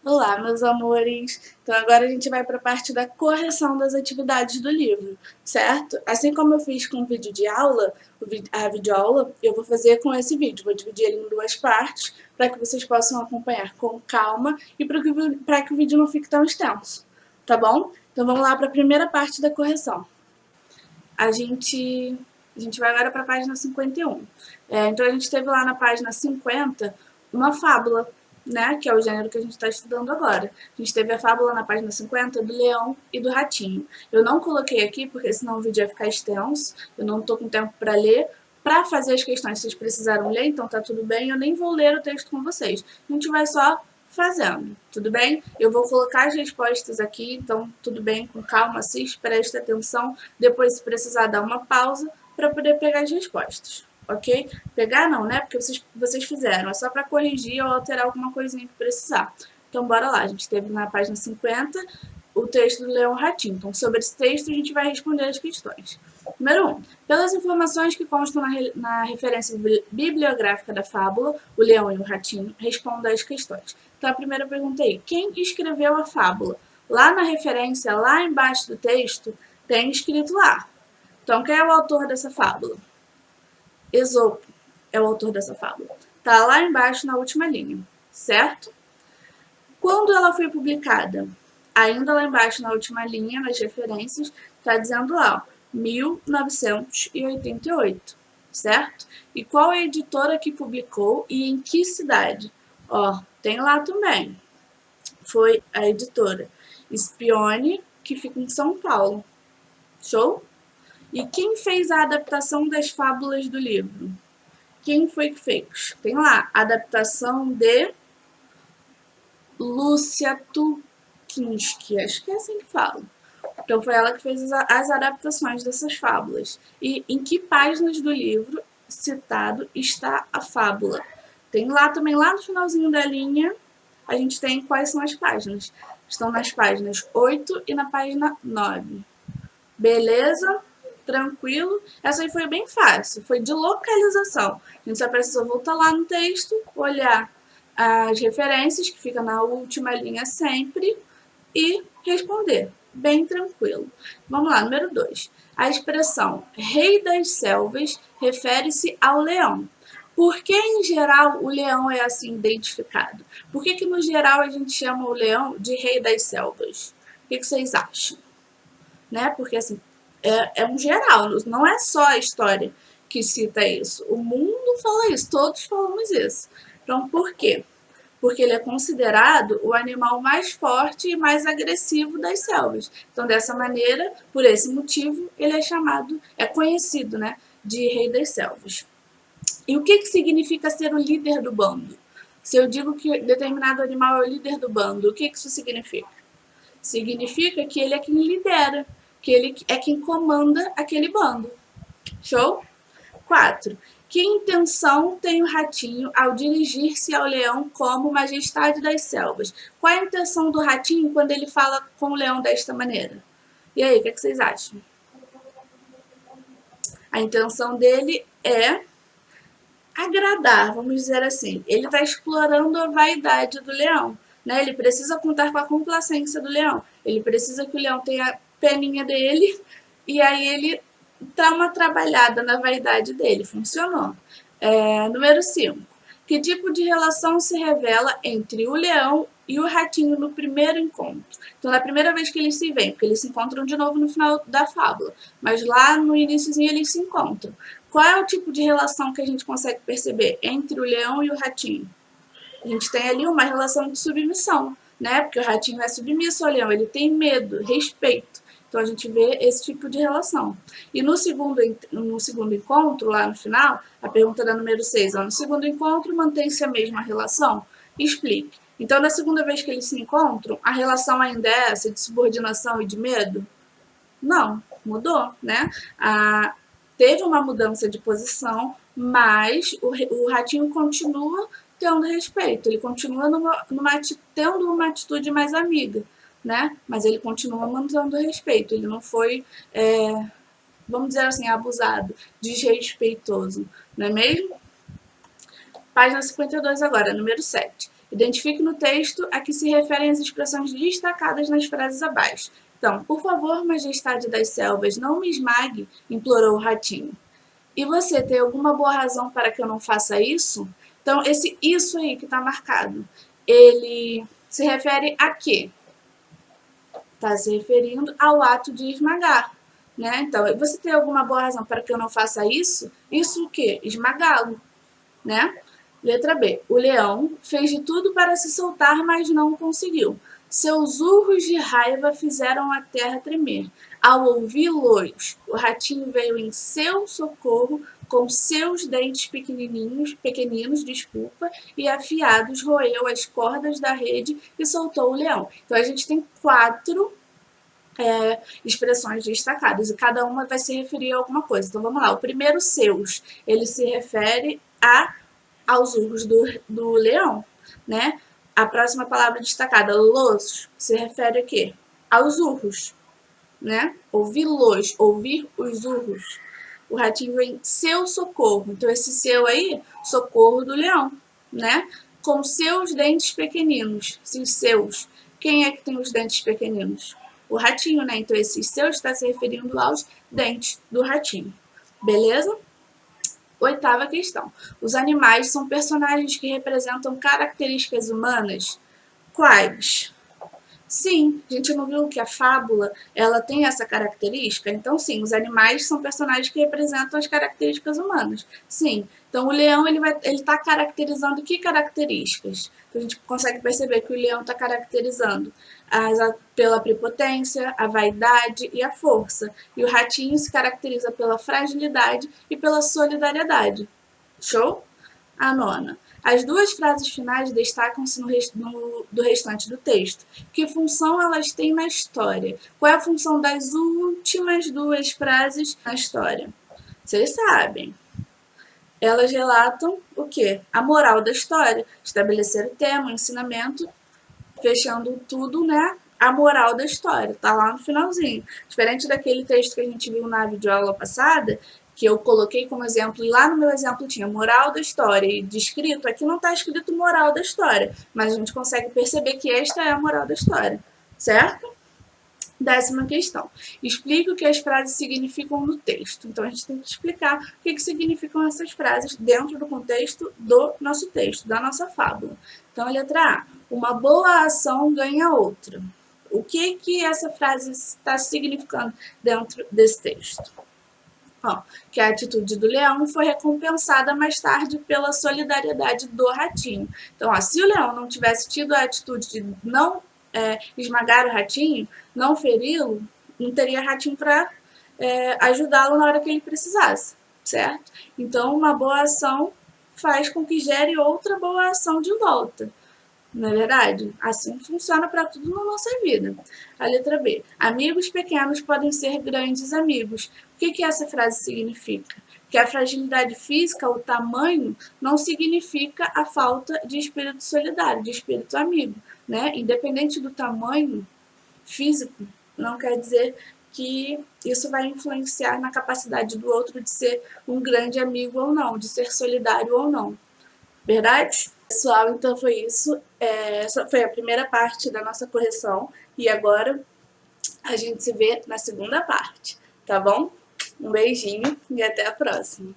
Olá, meus amores! Então, agora a gente vai para a parte da correção das atividades do livro, certo? Assim como eu fiz com o vídeo de aula, a videoaula, eu vou fazer com esse vídeo. Vou dividir ele em duas partes para que vocês possam acompanhar com calma e para que o vídeo não fique tão extenso, tá bom? Então, vamos lá para a primeira parte da correção. A gente, a gente vai agora para a página 51. Então, a gente teve lá na página 50 uma fábula, né, que é o gênero que a gente está estudando agora. A gente teve a fábula na página 50 do leão e do ratinho. Eu não coloquei aqui porque senão o vídeo ia ficar extenso, eu não estou com tempo para ler. Para fazer as questões, vocês precisaram ler, então tá tudo bem, eu nem vou ler o texto com vocês. A gente vai só fazendo, tudo bem? Eu vou colocar as respostas aqui, então tudo bem, com calma, assiste, preste atenção. Depois, se precisar, dar uma pausa para poder pegar as respostas, ok? Pegar não, né? Porque vocês fizeram, é só para corrigir ou alterar alguma coisinha que precisar. Então, bora lá. A gente teve na página 50 o texto do Leão Ratinho. Então, sobre esse texto, a gente vai responder as questões. Número 1. Pelas informações que constam na referência bibliográfica da fábula, o leão e o ratinho, responda às questões. Então, a primeira pergunta aí. Quem escreveu a fábula? Lá na referência, lá embaixo do texto, tem escrito lá. Então, quem é o autor dessa fábula? Esopo é o autor dessa fábula. Está lá embaixo na última linha, certo? Quando ela foi publicada? Ainda lá embaixo na última linha, nas referências, está dizendo lá, 1988, certo? E qual é a editora que publicou e em que cidade? Ó, tem lá também. Foi a editora Spione, que fica em São Paulo. Show? E quem fez a adaptação das fábulas do livro? Quem foi que fez? Tem lá, adaptação de Lúcia Tukinski, acho que é assim que fala. Então foi ela que fez as adaptações dessas fábulas. E em que páginas do livro citado está a fábula? Tem lá também, lá no finalzinho da linha, a gente tem quais são as páginas. Estão nas páginas 8 e na página 9. Beleza? Tranquilo? Essa aí foi bem fácil, foi de localização. A gente só precisou voltar lá no texto, olhar as referências, que fica na última linha sempre, e responder. Bem tranquilo. Vamos lá, número 2. A expressão rei das selvas refere-se ao leão. Por que, em geral, o leão é assim identificado? Por que, no geral, a gente chama o leão de rei das selvas? O que vocês acham? Né? Porque, assim, é um geral, não é só a história que cita isso. O mundo fala isso, todos falamos isso. Então, por quê? Porque ele é considerado o animal mais forte e mais agressivo das selvas. Então, dessa maneira, por esse motivo, ele é chamado, é conhecido, né, de rei das selvas. E o que significa ser o líder do bando? Se eu digo que determinado animal é o líder do bando, o que isso significa? Significa que ele é quem lidera, que ele é quem comanda aquele bando. Show? 4. Que intenção tem o ratinho ao dirigir-se ao leão como majestade das selvas? Qual é a intenção do ratinho quando ele fala com o leão desta maneira? E aí, o que vocês acham? A intenção dele é agradar, vamos dizer assim. Ele está explorando a vaidade do leão. Né? Ele precisa contar com a complacência do leão. Ele precisa que o leão tenha a peninha dele e aí ele dá uma trabalhada na vaidade dele. Funcionou. Número 5. Que tipo de relação se revela entre o leão e o ratinho no primeiro encontro? Então, na primeira vez que eles se veem, porque eles se encontram de novo no final da fábula, mas lá no iníciozinho eles se encontram. Qual é o tipo de relação que a gente consegue perceber entre o leão e o ratinho? A gente tem ali uma relação de submissão, né? Porque o ratinho é submisso ao leão, ele tem medo, respeito. Então a gente vê esse tipo de relação. E no segundo encontro, lá no final, a pergunta da número 6, no segundo encontro mantém-se a mesma relação? Explique. Então, na segunda vez que eles se encontram, a relação ainda é essa de subordinação e de medo? Não, mudou, né? Teve uma mudança de posição, mas o ratinho continua tendo respeito, ele continua tendo uma atitude mais amiga, né? Mas ele continua mantendo respeito, ele não foi, vamos dizer assim, abusado, desrespeitoso, não é mesmo? Página 52 agora, número 7. Identifique no texto a que se referem as expressões destacadas nas frases abaixo. Então, por favor, majestade das selvas, não me esmague, implorou o ratinho. E você tem alguma boa razão para que eu não faça isso? Então, esse isso aí que está marcado, ele se refere a quê? Está se referindo ao ato de esmagar, né? Então, você tem alguma boa razão para que eu não faça isso? Isso o quê? Esmagá-lo, né? Letra B. O leão fez de tudo para se soltar, mas não conseguiu. Seus urros de raiva fizeram a terra tremer. Ao ouvi-los, o ratinho veio em seu socorro com seus dentes pequeninos, e afiados, roeu as cordas da rede e soltou o leão. Então a gente tem 4 expressões destacadas e cada uma vai se referir a alguma coisa. Então vamos lá. O primeiro, seus, ele se refere aos urros do leão, né? A próxima palavra destacada, los, se refere a quê? Aos urros, né? Ouvir os urros. O ratinho vem seu socorro. Então, esse seu aí, socorro do leão, né? Com seus dentes pequeninos. Sim, seus. Quem é que tem os dentes pequeninos? O ratinho, né? Então, esse seus está se referindo aos dentes do ratinho. Beleza? 8ª questão. Os animais são personagens que representam características humanas? Quais? Sim, a gente não viu que a fábula ela tem essa característica? Então, sim, os animais são personagens que representam as características humanas. Sim. Então, o leão ele está caracterizando que características? Então, a gente consegue perceber que o leão está caracterizando pela prepotência, a vaidade e a força. E o ratinho se caracteriza pela fragilidade e pela solidariedade. Show? A 9ª. As 2 frases finais destacam-se do restante do texto. Que função elas têm na história? Qual é a função das últimas 2 frases na história? Vocês sabem. Elas relatam o quê? A moral da história. Estabelecer o tema, o ensinamento, fechando tudo, né? A moral da história. Tá lá no finalzinho. Diferente daquele texto que a gente viu na videoaula passada, que eu coloquei como exemplo, e lá no meu exemplo tinha moral da história e descrito, aqui não está escrito moral da história, mas a gente consegue perceber que esta é a moral da história, certo? 10ª questão. Explique o que as frases significam no texto. Então, a gente tem que explicar o que significam essas frases dentro do contexto do nosso texto, da nossa fábula. Então, a letra A. Uma boa ação ganha outra. O que essa frase está significando dentro desse texto? Que a atitude do leão foi recompensada mais tarde pela solidariedade do ratinho. Então, se o leão não tivesse tido a atitude de não esmagar o ratinho, não feri-lo, não teria ratinho para ajudá-lo na hora que ele precisasse, certo? Então, uma boa ação faz com que gere outra boa ação de volta. Não é verdade? Assim funciona para tudo na nossa vida. A letra B. Amigos pequenos podem ser grandes amigos. O que essa frase significa? Que a fragilidade física, o tamanho, não significa a falta de espírito solidário, de espírito amigo, né? Independente do tamanho físico, não quer dizer que isso vai influenciar na capacidade do outro de ser um grande amigo ou não, de ser solidário ou não. Verdade? Pessoal, então foi isso. Essa foi a primeira parte da nossa correção. E agora a gente se vê na segunda parte, tá bom? Um beijinho e até a próxima.